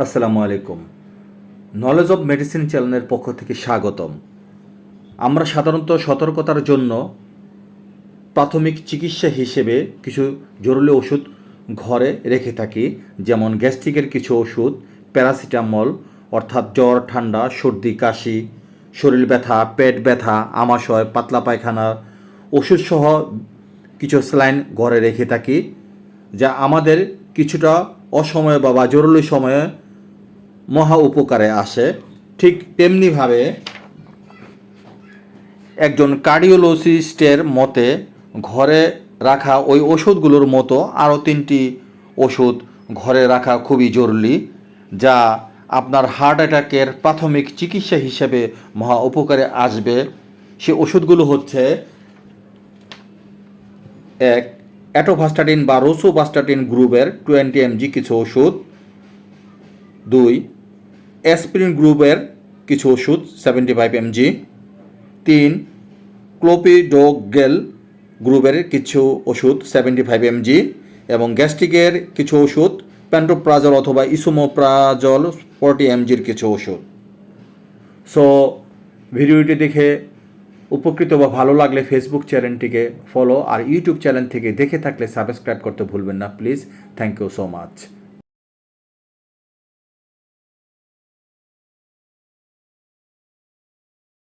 আসসালামু আলাইকুম। Knowledge of medicine চ্যানেলের পক্ষ থেকে স্বাগতম। আমরা সাধারণত সতর্কতার জন্য প্রাথমিক চিকিৎসা হিসেবে কিছু জরুরি ওষুধ ঘরে রেখে থাকি, যেমন গ্যাস্ট্রিকের কিছু ওষুধ, প্যারাসিটামল অর্থাৎ জ্বর, ঠান্ডা, সর্দি, কাশি, শরীর ব্যথা, পেট ব্যথা, আমাশয়, পাতলা পায়খানা ওষুধসহ কিছু স্যালাইন ঘরে রেখে থাকি, যা আমাদের কিছুটা অসময়ে বা জরুরি সময়ে মহা উপকারে আসে। ঠিক তেমনিভাবে একজন কার্ডিওলজিস্টের মতে ঘরে রাখা ওই ওষুধগুলোর মতো আরও 3টি ওষুধ ঘরে রাখা খুবই জরুরি, যা আপনার হার্ট অ্যাটাকের প্রাথমিক চিকিৎসা হিসেবে মহা উপকারে আসবে। সে ওষুধগুলো হচ্ছে: 1. অ্যাটোভাস্টাটিন বা রোসুভাস্টাটিন গ্রুপের 20 mg কিছু ওষুধ। 2. অ্যাসপিরিন গ্রুপের কিছু ওষুধ 75 mg। 3. ক্লোপিডোগ্রেল গ্রুপের কিছু ওষুধ 75 mg এবং গ্যাস্ট্রিকের কিছু ওষুধ প্যান্টোপ্রাজল অথবা ইসোমোপ্রাজল 40 mgর কিছু ওষুধ। সো ভিডিওটি দেখে উপকৃত বা ভালো লাগলে ফেসবুক চ্যানেলটিকে ফলো আর ইউটিউব চ্যানেল থেকে দেখে থাকলে সাবস্ক্রাইব করতে ভুলবেন না please. Thank you so much.